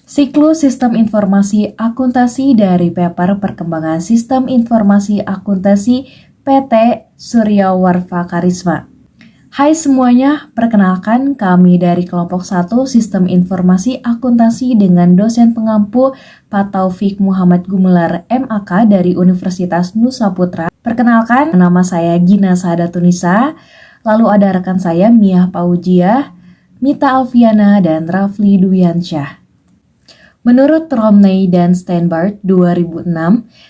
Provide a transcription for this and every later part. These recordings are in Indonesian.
Siklus Sistem Informasi Akuntansi dari paper Perkembangan Sistem Informasi Akuntansi PT Surya Warfa Karisma. Hai semuanya, perkenalkan kami dari kelompok 1 Sistem Informasi Akuntansi dengan dosen pengampu Pak Taufik Muhammad Gumelar MAK dari Universitas Nusa Putra. Perkenalkan, nama saya Gina Sadatunisa, lalu ada rekan saya Mia Paujiah, Mita Alfiana, dan Rafli Duyansyah. Menurut Romney dan Steinbart 2006,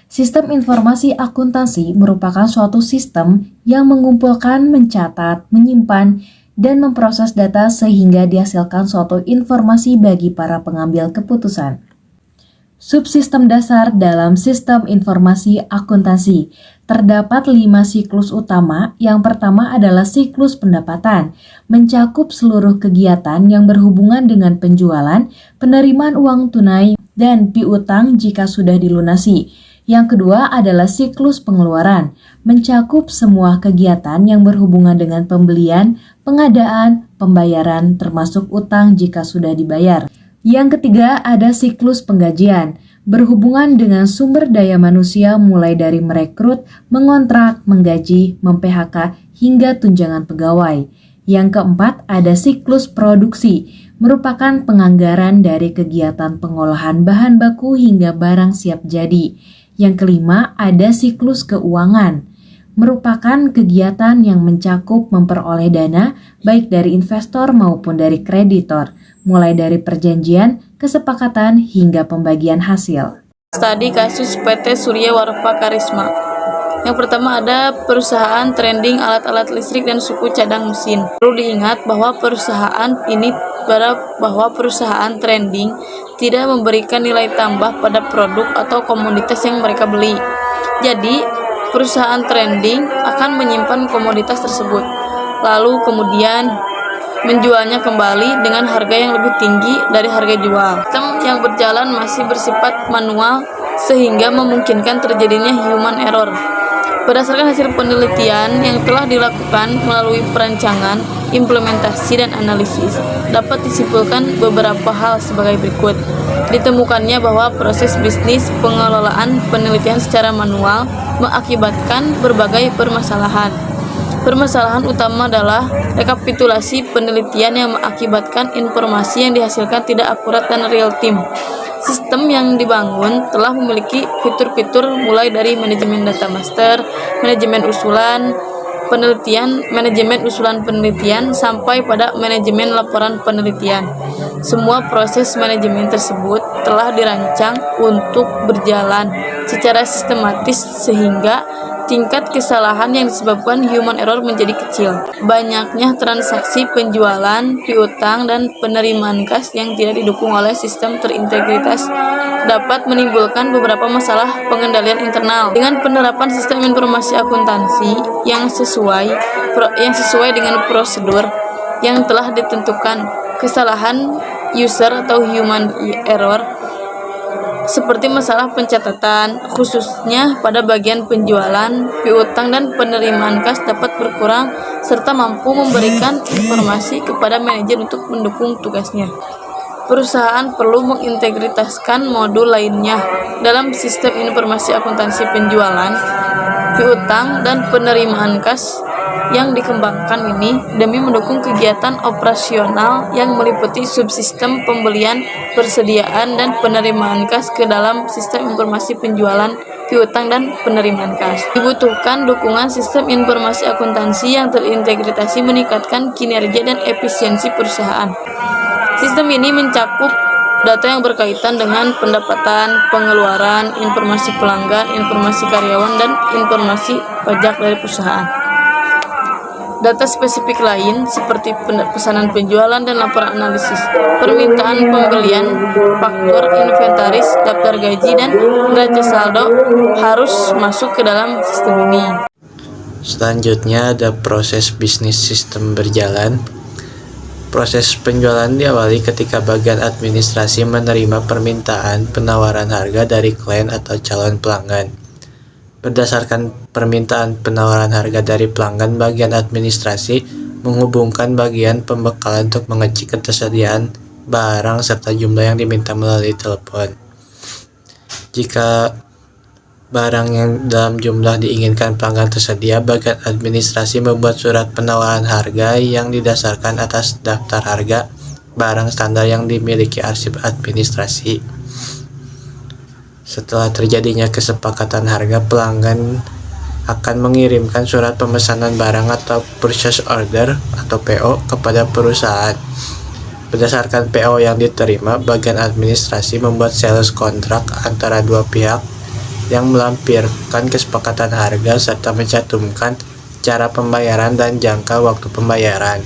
sistem informasi akuntansi merupakan suatu sistem yang mengumpulkan, mencatat, menyimpan, dan memproses data sehingga dihasilkan suatu informasi bagi para pengambil keputusan. Subsistem dasar dalam sistem informasi akuntansi terdapat 5 siklus utama. Yang pertama adalah siklus pendapatan, mencakup seluruh kegiatan yang berhubungan dengan penjualan, penerimaan uang tunai, dan piutang jika sudah dilunasi. Yang kedua adalah siklus pengeluaran, mencakup semua kegiatan yang berhubungan dengan pembelian, pengadaan, pembayaran, termasuk utang jika sudah dibayar. Yang ketiga ada siklus penggajian, berhubungan dengan sumber daya manusia mulai dari merekrut, mengontrak, menggaji, mem-PHK, hingga tunjangan pegawai. Yang keempat ada siklus produksi, merupakan penganggaran dari kegiatan pengolahan bahan baku hingga barang siap jadi. Yang kelima ada siklus keuangan, merupakan kegiatan yang mencakup memperoleh dana baik dari investor maupun dari kreditor, mulai dari perjanjian, kesepakatan, hingga pembagian hasil. Studi kasus PT Surya Warfa Karisma. Yang pertama ada perusahaan trending alat-alat listrik dan suku cadang mesin. Perlu diingat bahwa perusahaan trending tidak memberikan nilai tambah pada produk atau komoditas yang mereka beli. Jadi, perusahaan trending akan menyimpan komoditas tersebut, lalu kemudian menjualnya kembali dengan harga yang lebih tinggi dari harga jual. Sistem yang berjalan masih bersifat manual sehingga memungkinkan terjadinya human error. Berdasarkan hasil penelitian yang telah dilakukan melalui perancangan, implementasi, dan analisis, dapat disimpulkan beberapa hal sebagai berikut. Ditemukannya bahwa proses bisnis pengelolaan penelitian secara manual mengakibatkan berbagai permasalahan. Permasalahan utama adalah rekapitulasi penelitian yang mengakibatkan informasi yang dihasilkan tidak akurat dan real time. Sistem yang dibangun telah memiliki fitur-fitur mulai dari manajemen data master, manajemen usulan penelitian, sampai pada manajemen laporan penelitian. Semua proses manajemen tersebut telah dirancang untuk berjalan secara sistematis sehingga tingkat kesalahan yang disebabkan human error menjadi kecil. Banyaknya transaksi penjualan, piutang, dan penerimaan kas yang tidak didukung oleh sistem terintegritas dapat menimbulkan beberapa masalah pengendalian internal. Dengan penerapan sistem informasi akuntansi yang sesuai dengan prosedur yang telah ditentukan, kesalahan user atau human error seperti masalah pencatatan, khususnya pada bagian penjualan, piutang, dan penerimaan kas dapat berkurang serta mampu memberikan informasi kepada manajer untuk mendukung tugasnya. Perusahaan perlu mengintegritaskan modul lainnya dalam sistem informasi akuntansi penjualan, piutang, dan penerimaan kas yang dikembangkan ini demi mendukung kegiatan operasional yang meliputi subsistem pembelian, persediaan, dan penerimaan kas ke dalam sistem informasi penjualan, piutang, dan penerimaan kas. Dibutuhkan dukungan sistem informasi akuntansi yang terintegrasi meningkatkan kinerja dan efisiensi perusahaan. Sistem ini mencakup data yang berkaitan dengan pendapatan, pengeluaran, informasi pelanggan, informasi karyawan, dan informasi pajak dari perusahaan. Data spesifik lain seperti pesanan penjualan dan laporan analisis, permintaan pembelian, faktur, inventaris, daftar gaji, dan neraca saldo harus masuk ke dalam sistem ini. Selanjutnya ada proses bisnis sistem berjalan. Proses penjualan diawali ketika bagian administrasi menerima permintaan penawaran harga dari klien atau calon pelanggan. Berdasarkan permintaan penawaran harga dari pelanggan, bagian administrasi menghubungkan bagian pembekalan untuk mengecek ketersediaan barang serta jumlah yang diminta melalui telepon. Jika barang yang dalam jumlah diinginkan pelanggan tersedia, bagian administrasi membuat surat penawaran harga yang didasarkan atas daftar harga barang standar yang dimiliki arsip administrasi. Setelah terjadinya kesepakatan harga, pelanggan akan mengirimkan surat pemesanan barang atau purchase order atau PO kepada perusahaan. Berdasarkan PO yang diterima, bagian administrasi membuat sales kontrak antara dua pihak yang melampirkan kesepakatan harga serta mencantumkan cara pembayaran dan jangka waktu pembayaran.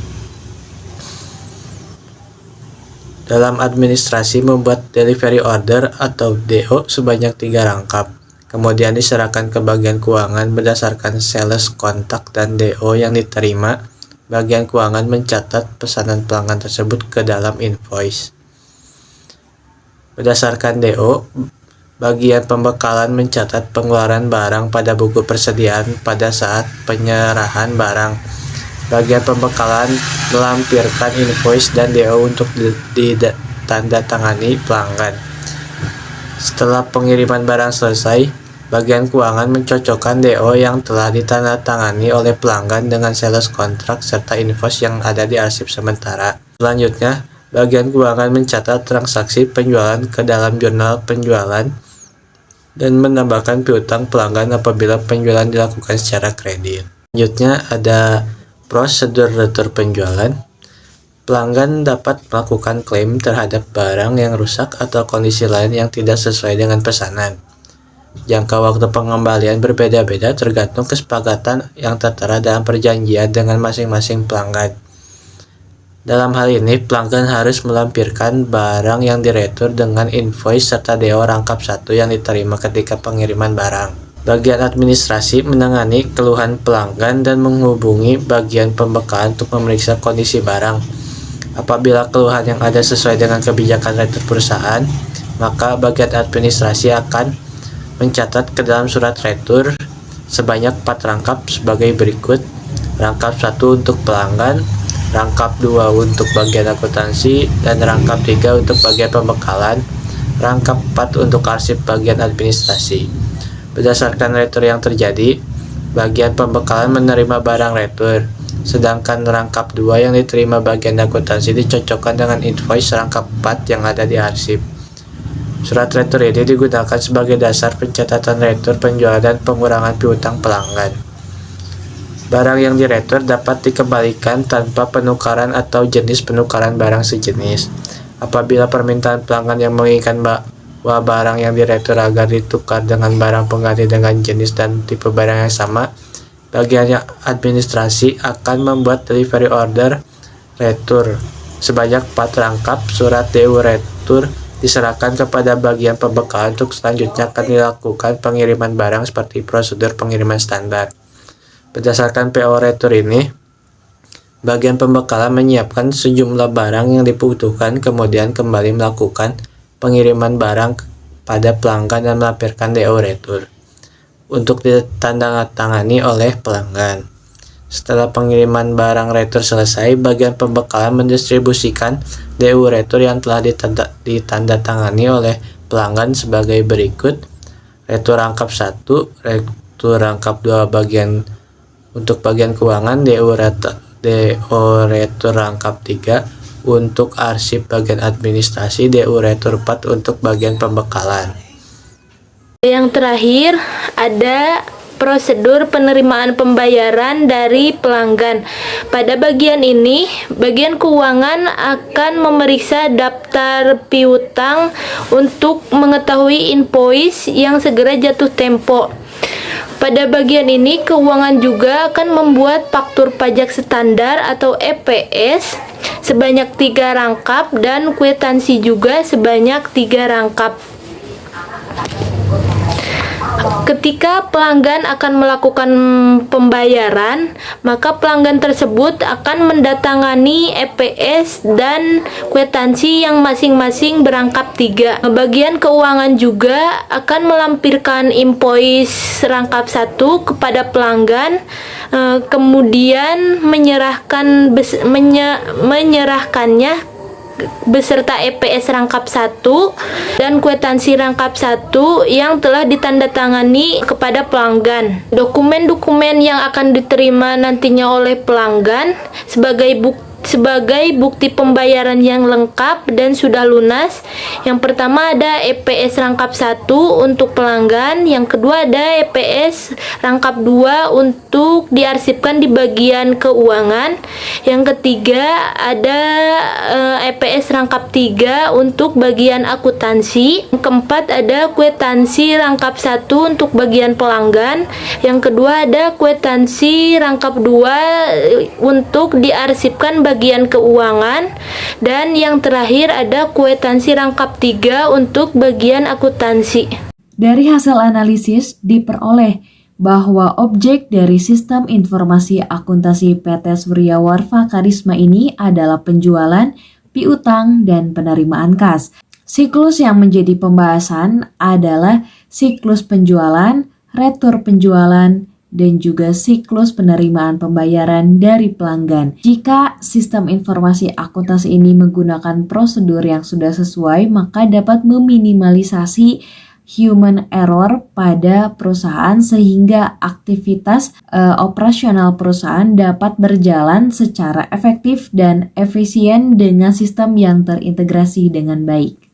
Dalam administrasi membuat delivery order atau DO sebanyak 3 rangkap, kemudian diserahkan ke bagian keuangan berdasarkan sales kontak dan DO yang diterima. Bagian keuangan mencatat pesanan pelanggan tersebut ke dalam invoice. Berdasarkan DO, bagian pembekalan mencatat pengeluaran barang pada buku persediaan pada saat penyerahan barang. Bagian pembekalan melampirkan invoice dan DO untuk ditandatangani pelanggan. Setelah pengiriman barang selesai, bagian keuangan mencocokkan DO yang telah ditandatangani oleh pelanggan dengan sales kontrak serta invoice yang ada di arsip sementara. Selanjutnya, bagian keuangan mencatat transaksi penjualan ke dalam jurnal penjualan dan menambahkan piutang pelanggan apabila penjualan dilakukan secara kredit. Selanjutnya ada prosedur retur penjualan. Pelanggan dapat melakukan klaim terhadap barang yang rusak atau kondisi lain yang tidak sesuai dengan pesanan. Jangka waktu pengembalian berbeda-beda tergantung kesepakatan yang tertera dalam perjanjian dengan masing-masing pelanggan. Dalam hal ini, pelanggan harus melampirkan barang yang diretur dengan invoice serta DO rangkap 1 yang diterima ketika pengiriman barang. Bagian administrasi menangani keluhan pelanggan dan menghubungi bagian pembekalan untuk memeriksa kondisi barang. Apabila keluhan yang ada sesuai dengan kebijakan retur perusahaan, maka bagian administrasi akan mencatat ke dalam surat retur sebanyak 4 rangkap sebagai berikut. Rangkap 1 untuk pelanggan, rangkap 2 untuk bagian akuntansi, dan rangkap 3 untuk bagian pembekalan, rangkap 4 untuk arsip bagian administrasi. Berdasarkan retur yang terjadi, bagian pembekalan menerima barang retur, sedangkan rangkap 2 yang diterima bagian akuntansi dicocokkan dengan invoice rangkap 4 yang ada di arsip. Surat retur ini digunakan sebagai dasar pencatatan retur penjualan dan pengurangan piutang pelanggan. Barang yang diretur dapat dikembalikan tanpa penukaran atau jenis penukaran barang sejenis. Apabila permintaan pelanggan yang menginginkan bahwa barang yang diretur agar ditukar dengan barang pengganti dengan jenis dan tipe barang yang sama, bagian administrasi akan membuat delivery order retur sebanyak 4 rangkap. Surat DO retur diserahkan kepada bagian pembekalan untuk selanjutnya akan dilakukan pengiriman barang seperti prosedur pengiriman standar. Berdasarkan PO retur ini, bagian pembekalan menyiapkan sejumlah barang yang dibutuhkan, kemudian kembali melakukan pengiriman barang pada pelanggan dan melampirkan DO retur untuk ditandatangani oleh pelanggan. Setelah pengiriman barang retur selesai, bagian pembekalan mendistribusikan DO retur yang telah ditandatangani oleh pelanggan sebagai berikut. Retur rangkap 1, retur rangkap 2 bagian untuk bagian keuangan, DO retur rangkap 3 untuk arsip bagian administrasi, DO retur 4 untuk bagian pembekalan. Yang terakhir ada prosedur penerimaan pembayaran dari pelanggan. Pada bagian ini, bagian keuangan akan memeriksa daftar piutang untuk mengetahui invoice yang segera jatuh tempo. Pada bagian ini, keuangan juga akan membuat faktur pajak standar atau EPS sebanyak 3 rangkap dan kwitansi juga sebanyak 3 rangkap. Ketika pelanggan akan melakukan pembayaran, maka pelanggan tersebut akan mendatangani EPS dan kwitansi yang masing-masing berangkap 3. Bagian keuangan juga akan melampirkan invoice rangkap 1 kepada pelanggan, kemudian menyerahkannya beserta EPS rangkap 1 dan kwitansi rangkap 1 yang telah ditandatangani kepada pelanggan. Dokumen-dokumen yang akan diterima nantinya oleh pelanggan sebagai bukti pembayaran yang lengkap dan sudah lunas. Yang pertama ada EPS rangkap 1 untuk pelanggan, yang kedua ada EPS rangkap 2 untuk diarsipkan di bagian keuangan, yang ketiga ada EPS rangkap 3 untuk bagian akuntansi, yang keempat ada kwitansi rangkap 1 untuk bagian pelanggan, yang kedua ada kwitansi rangkap 2 untuk diarsipkan bagian keuangan, dan yang terakhir ada kwitansi rangkap 3 untuk bagian akuntansi. Dari hasil analisis diperoleh bahwa objek dari sistem informasi akuntansi PT Surya Warfa Karisma ini adalah penjualan, piutang, dan penerimaan kas. Siklus yang menjadi pembahasan adalah siklus penjualan, retur penjualan, dan juga siklus penerimaan pembayaran dari pelanggan. Jika sistem informasi akuntansi ini menggunakan prosedur yang sudah sesuai, maka dapat meminimalisasi human error pada perusahaan sehingga aktivitas operasional perusahaan dapat berjalan secara efektif dan efisien dengan sistem yang terintegrasi dengan baik.